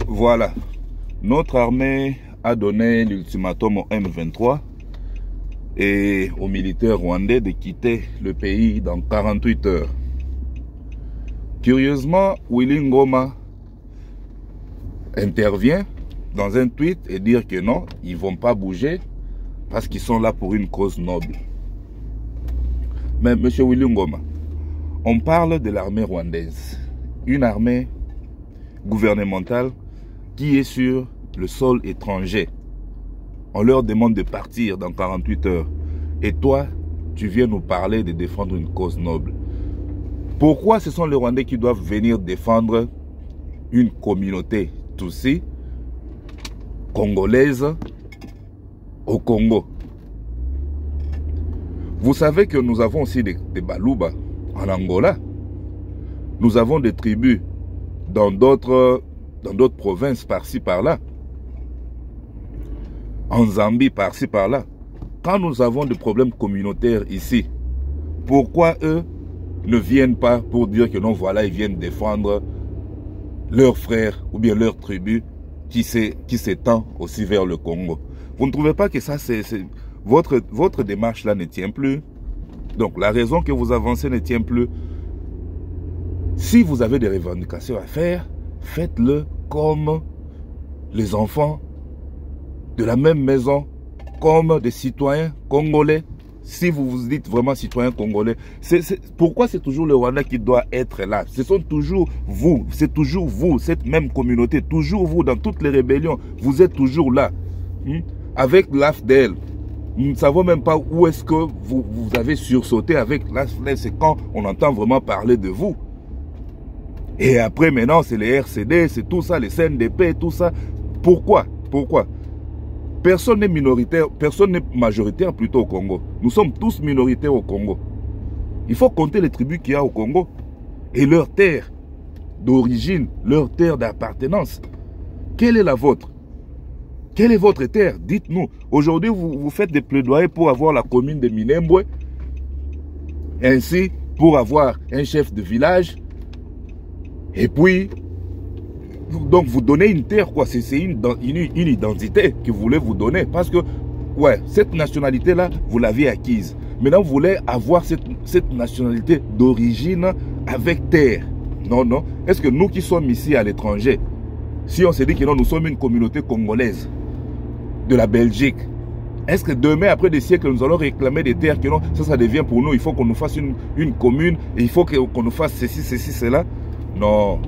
Voilà, notre armée a donné l'ultimatum au M23 et aux militaires rwandais de quitter le pays dans 48 heures. Curieusement, Willy Ngoma intervient dans un tweet et dire que non, ils ne vont pas bouger parce qu'ils sont là pour une cause noble. Mais M. Willy Ngoma, on parle de l'armée rwandaise, une armée gouvernementale qui est sur le sol étranger. On leur demande de partir dans 48 heures. Et toi, tu viens nous parler de défendre une cause noble. Pourquoi ce sont les Rwandais qui doivent venir défendre une communauté Tutsi, congolaise, au Congo? Vous savez que nous avons aussi des Baluba en Angola. Nous avons des tribus dans d'autres provinces par-ci par-là. En Zambie par-ci par-là. Quand nous avons des problèmes communautaires ici, pourquoi eux ne viennent pas pour dire que non, voilà, ils viennent défendre leurs frères ou bien leur tribu qui s'étend aussi vers le Congo? Vous ne trouvez pas que ça, votre démarche là ne tient plus? Donc la raison que vous avancez ne tient plus. Si vous avez des revendications à faire, faites-le comme les enfants de la même maison, comme des citoyens congolais. Si vous vous dites vraiment citoyens congolais, pourquoi c'est toujours le Rwanda qui doit être là? Ce sont toujours vous, c'est toujours vous, cette même communauté, toujours vous, dans toutes les rébellions, vous êtes toujours là. Avec l'AFDL, nous ne savons même pas où est-ce que vous avez sursauté avec l'AFDL, c'est quand on entend vraiment parler de vous. Et après, maintenant, c'est les RCD, c'est tout ça, les CNDP, tout ça. Pourquoi? Pourquoi? Personne n'est minoritaire, personne n'est majoritaire plutôt au Congo. Nous sommes tous minoritaires au Congo. Il faut compter les tribus qu'il y a au Congo et leur terre d'origine, leur terre d'appartenance. Quelle est la vôtre? Quelle est votre terre? Dites-nous. Aujourd'hui, vous faites des plaidoyers pour avoir la commune de Minembwe, ainsi pour avoir un chef de village. Et puis, donc vous donnez une terre, quoi. C'est une identité que vous voulez vous donner. Parce que, ouais, cette nationalité-là, vous l'aviez acquise. Maintenant, vous voulez avoir cette nationalité d'origine avec terre. Non, non. Est-ce que nous qui sommes ici à l'étranger, si on se dit que non, nous sommes une communauté congolaise de la Belgique, est-ce que demain, après des siècles, nous allons réclamer des terres que non, ça devient pour nous, il faut qu'on nous fasse une commune, et il faut qu'on nous fasse ceci, cela? Non,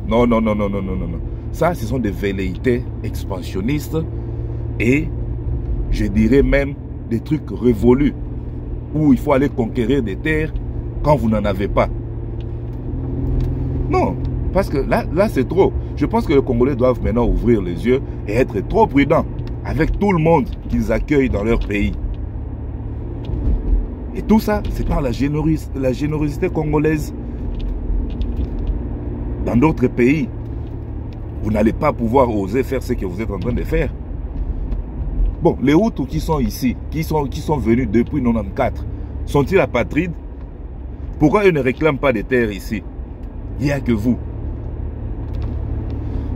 non, non, non, non, non, non, non. Ça, ce sont des velléités expansionnistes et je dirais même des trucs révolus où il faut aller conquérir des terres quand vous n'en avez pas. Non, parce que là c'est trop. Je pense que les Congolais doivent maintenant ouvrir les yeux et être trop prudents avec tout le monde qu'ils accueillent dans leur pays. Et tout ça, c'est par la générosité congolaise. Dans d'autres pays, vous n'allez pas pouvoir oser faire ce que vous êtes en train de faire. Bon, les Hutus qui sont ici, qui sont venus depuis 1994, sont-ils apatrides? Pourquoi ils ne réclament pas des terres ici? Il n'y a que vous.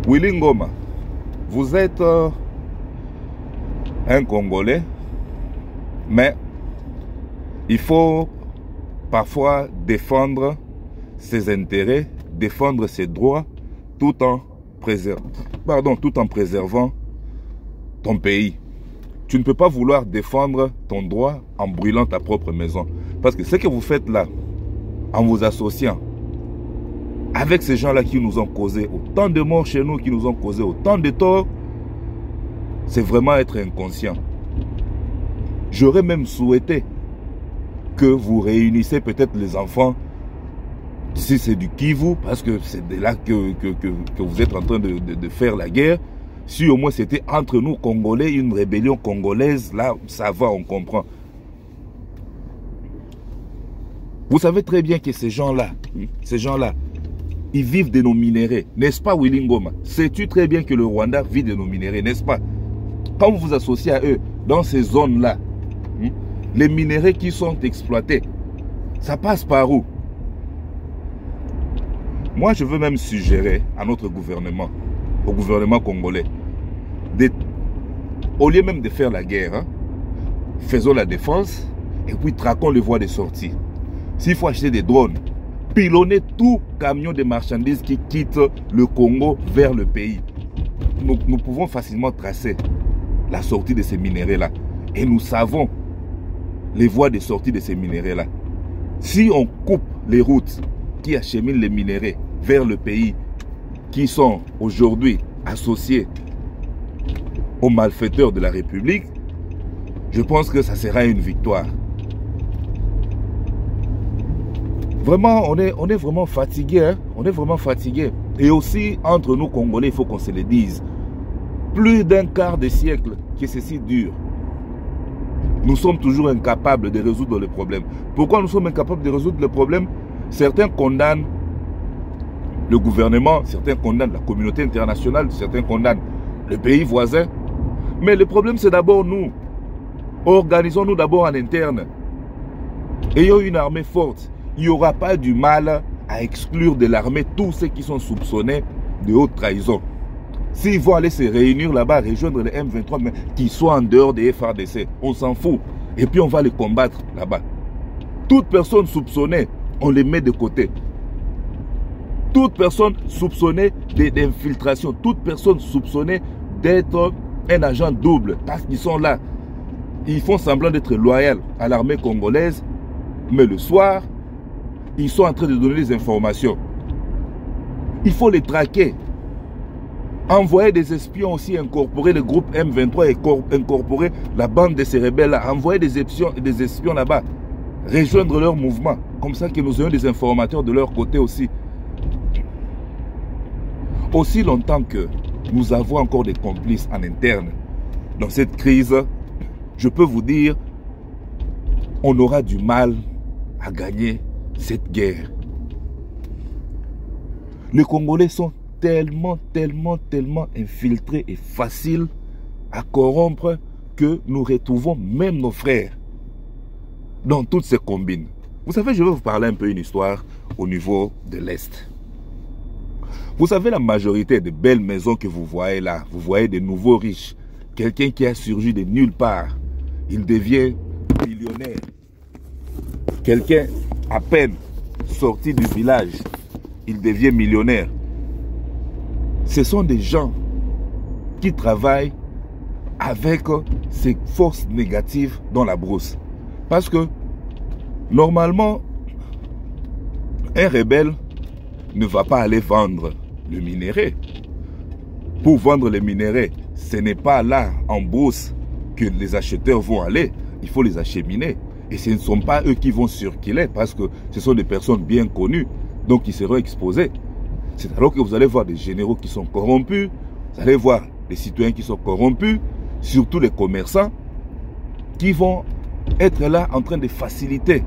Willy Ngoma, vous êtes un Congolais, mais il faut parfois défendre ses intérêts, défendre ses droits tout en préservant ton pays. Tu ne peux pas vouloir défendre ton droit en brûlant ta propre maison. Parce que ce que vous faites là, en vous associant avec ces gens-là qui nous ont causé autant de morts chez nous, qui nous ont causé autant de torts, c'est vraiment être inconscient. J'aurais même souhaité que vous réunissez peut-être les enfants, si c'est du Kivu, parce que c'est de là que vous êtes en train de faire la guerre. Si au moins c'était entre nous Congolais, une rébellion congolaise, là, ça va, on comprend. Vous savez très bien que ces gens-là, ils vivent de nos minéraux, n'est-ce pas Willy Ngoma? Sais-tu très bien que le Rwanda vit de nos minéraux, n'est-ce pas? Quand vous vous associez à eux, dans ces zones-là, les minéraux qui sont exploités, ça passe par où? Moi, je veux même suggérer à notre gouvernement au gouvernement congolais. Au lieu même de faire la guerre, hein, faisons la défense et puis traquons les voies de sortie. S'il faut acheter des drones, pilonner tout camion de marchandises qui quitte le Congo vers le pays. Nous pouvons facilement tracer la sortie de ces minéraux-là. Et nous savons les voies de sortie de ces minéraux-là. Si on coupe les routes qui acheminent les minéraux vers le pays, qui sont aujourd'hui associés aux malfaiteurs de la République, je pense que ça sera une victoire. Vraiment, on est vraiment fatigué, hein? On est vraiment fatigué. Et aussi, entre nous Congolais, il faut qu'on se le dise. Plus d'un quart de siècle que ceci dure. Nous sommes toujours incapables de résoudre le problème. Pourquoi nous sommes incapables de résoudre le problème? Certains condamnent le gouvernement, certains condamnent la communauté internationale, certains condamnent le pays voisin. Mais le problème, c'est d'abord nous. Organisons-nous d'abord en interne. Ayons une armée forte. Il n'y aura pas du mal à exclure de l'armée tous ceux qui sont soupçonnés de haute trahison. S'ils vont aller se réunir là-bas, rejoindre les M23, mais qu'ils soient en dehors des FARDC, on s'en fout. Et puis on va les combattre là-bas. Toute personne soupçonnée, on les met de côté. Toute personne soupçonnée d'infiltration, toute personne soupçonnée d'être un agent double, parce qu'ils sont là. Ils font semblant d'être loyaux à l'armée congolaise, mais le soir, ils sont en train de donner des informations. Il faut les traquer. Envoyer des espions aussi, incorporer le groupe M23 et incorporer la bande de ces rebelles-là. Envoyer des espions là-bas. Rejoindre leur mouvement. Comme ça que nous ayons des informateurs de leur côté aussi. Aussi longtemps que nous avons encore des complices en interne dans cette crise, je peux vous dire, on aura du mal à gagner cette guerre. Les Congolais sont tellement infiltrés et faciles à corrompre que nous retrouvons même nos frères dans toutes ces combines. Vous savez, je vais vous parler un peu une histoire au niveau de l'Est. Vous savez, la majorité des belles maisons que vous voyez là, vous voyez des nouveaux riches, quelqu'un qui a surgi de nulle part, il devient millionnaire. Quelqu'un à peine sorti du village, il devient millionnaire. Ce sont des gens qui travaillent avec ces forces négatives dans la brousse. Parce que, normalement, un rebelle ne va pas aller vendre le minerai. Pour vendre les minéraux, ce n'est pas là, en brousse, que les acheteurs vont aller. Il faut les acheminer. Et ce ne sont pas eux qui vont circuler, parce que ce sont des personnes bien connues, donc ils seront exposés. C'est alors que vous allez voir des généraux qui sont corrompus, vous allez voir des citoyens qui sont corrompus, surtout les commerçants, qui vont être là en train de faciliter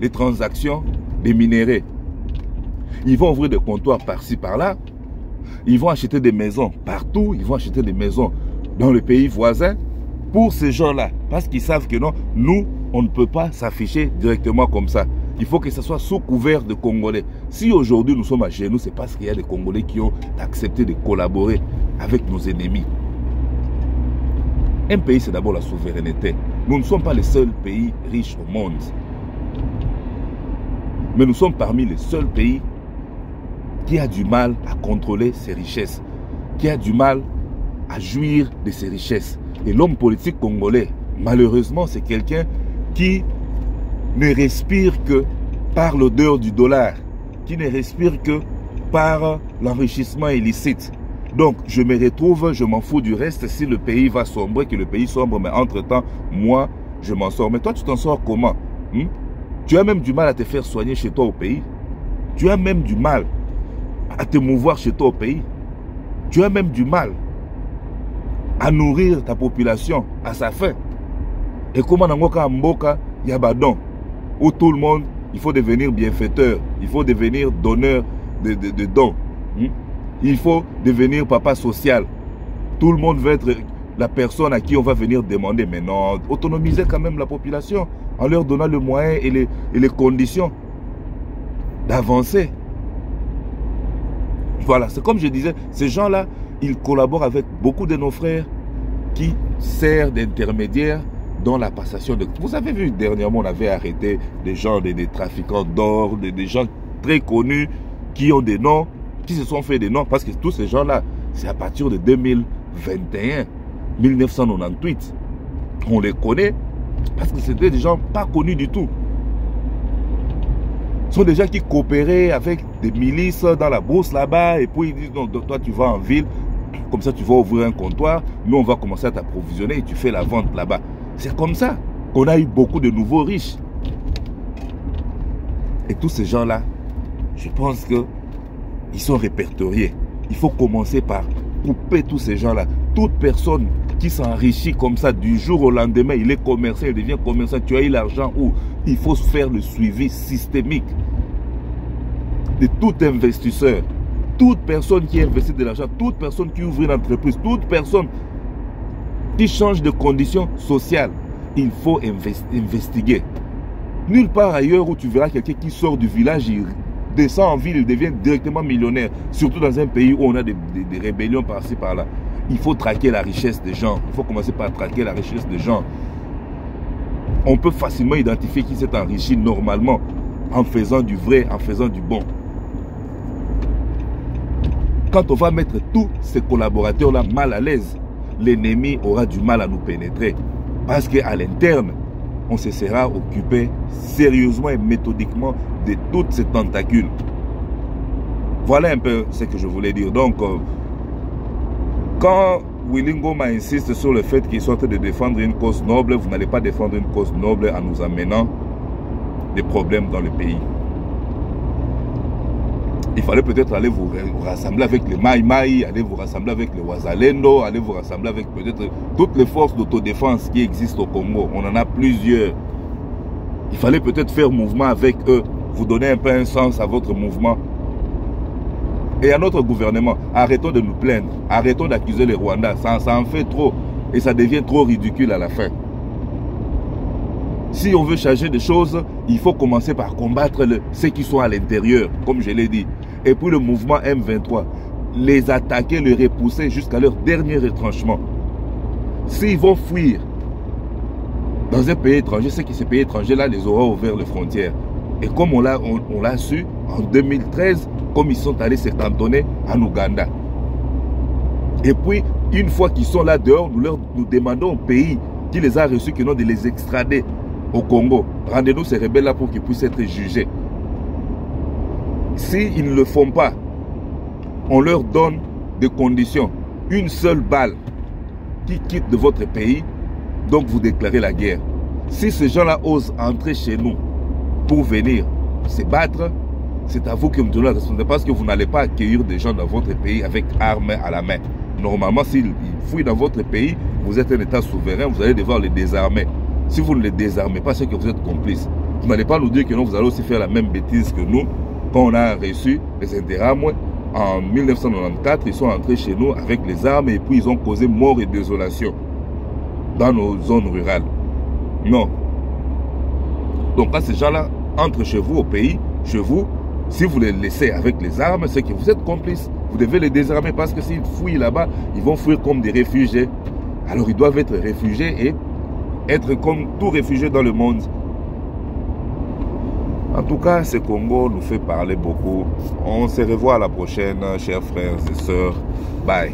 les transactions des minéraux. Ils vont ouvrir des comptoirs par-ci, par-là, ils vont acheter des maisons partout, ils vont acheter des maisons dans les pays voisins, pour ces gens-là, parce qu'ils savent que non, nous, on ne peut pas s'afficher directement comme ça. Il faut que ce soit sous couvert de Congolais. Si aujourd'hui nous sommes à genoux, c'est parce qu'il y a des Congolais qui ont accepté de collaborer avec nos ennemis. Un pays, c'est d'abord la souveraineté. Nous ne sommes pas les seuls pays riches au monde. Mais nous sommes parmi les seuls pays qui a du mal à contrôler ses richesses, qui a du mal à jouir de ses richesses. Et l'homme politique congolais, malheureusement, c'est quelqu'un qui ne respire que par l'odeur du dollar, qui ne respire que par l'enrichissement illicite. Donc, je me retrouve, je m'en fous du reste. Si le pays va sombrer, que le pays sombre, mais entre-temps, moi, je m'en sors. Mais toi, tu t'en sors comment? Tu as même du mal à te faire soigner chez toi au pays. Tu as même du mal à te mouvoir chez toi au pays. Tu as même du mal à nourrir ta population à sa faim. Et comment dans le Mboka, il y a badon, où tout le monde, il faut devenir bienfaiteur, il faut devenir donneur de dons. Il faut devenir papa social. Tout le monde veut être la personne à qui on va venir demander. Mais non, autonomiser quand même la population en leur donnant le moyen et les conditions d'avancer. Voilà, c'est comme je disais, ces gens-là, ils collaborent avec beaucoup de nos frères qui servent d'intermédiaires dans la passation de... Vous avez vu, dernièrement, on avait arrêté des gens, des trafiquants d'or, des gens très connus qui ont des noms, qui se sont fait des noms, parce que tous ces gens-là, c'est à partir de 2021, 1998. On les connaît parce que c'était des gens pas connus du tout. Ce sont des gens qui coopéraient avec des milices dans la bourse là-bas, et puis ils disent, non, toi tu vas en ville, comme ça tu vas ouvrir un comptoir, nous on va commencer à t'approvisionner et tu fais la vente là-bas. C'est comme ça qu'on a eu beaucoup de nouveaux riches. Et tous ces gens-là, je pense qu'ils sont répertoriés. Il faut commencer par couper tous ces gens-là. Toute personne qui s'enrichit comme ça du jour au lendemain, il est commerçant, il devient commerçant, tu as eu l'argent où il faut faire le suivi systémique de tout investisseur. Toute personne qui investit de l'argent, toute personne qui ouvre une entreprise, toute personne qui change de conditions sociales, il faut investiguer. Nulle part ailleurs où tu verras quelqu'un qui sort du village, il descend en ville, il devient directement millionnaire. Surtout dans un pays où on a des rébellions par-ci, par-là. Il faut traquer la richesse des gens. Il faut commencer par traquer la richesse des gens. On peut facilement identifier qui s'est enrichi normalement en faisant du vrai, en faisant du bon. Quand on va mettre tous ces collaborateurs-là mal à l'aise, l'ennemi aura du mal à nous pénétrer. Parce qu'à l'interne, on se sera occupé sérieusement et méthodiquement de toutes ces tentacules. Voilà un peu ce que je voulais dire. Donc, quand Willy Ngoma insiste sur le fait qu'il soit en train de défendre une cause noble, vous n'allez pas défendre une cause noble en nous amenant des problèmes dans le pays. Il fallait peut-être aller vous rassembler avec les Mai Mai, aller vous rassembler avec les Wazalendo, aller vous rassembler avec peut-être toutes les forces d'autodéfense qui existent au Congo. On en a plusieurs. Il fallait peut-être faire mouvement avec eux, vous donner un peu un sens à votre mouvement. Et à notre gouvernement, arrêtons de nous plaindre, arrêtons d'accuser les Rwandais, ça en fait trop et ça devient trop ridicule à la fin. Si on veut changer des choses, il faut commencer par combattre ceux qui sont à l'intérieur, comme je l'ai dit. Et puis le mouvement M23, les attaquer, les repousser jusqu'à leur dernier retranchement. S'ils vont fuir dans un pays étranger, c'est que ces pays étrangers-là les aura ouvert les frontières. Et comme on l'a su, en 2013, comme ils sont allés se cantonner en Ouganda. Et puis, une fois qu'ils sont là dehors, nous demandons au pays qui les a reçus, qui n'ont de les extrader au Congo. Rendez-nous ces rebelles-là pour qu'ils puissent être jugés. S'ils ne le font pas, on leur donne des conditions. Une seule balle qui quitte de votre pays, donc vous déclarez la guerre. Si ces gens-là osent entrer chez nous pour venir se battre, c'est à vous que nous donnons la responsabilité parce que vous n'allez pas accueillir des gens dans votre pays avec armes à la main. Normalement, s'ils fouillent dans votre pays, vous êtes un État souverain, vous allez devoir les désarmer. Si vous ne les désarmez pas, c'est que vous êtes complices. Vous n'allez pas nous dire que non, vous allez aussi faire la même bêtise que nous. Quand on a reçu les Interahamwe en 1994, ils sont entrés chez nous avec les armes et puis ils ont causé mort et désolation dans nos zones rurales. Non. Donc quand ces gens-là entrent chez vous au pays, chez vous, si vous les laissez avec les armes, c'est que vous êtes complices. Vous devez les désarmer parce que s'ils fouillent là-bas, ils vont fuir comme des réfugiés. Alors ils doivent être réfugiés et être comme tout réfugié dans le monde. En tout cas, ce Congo nous fait parler beaucoup. On se revoit à la prochaine, chers frères et sœurs. Bye.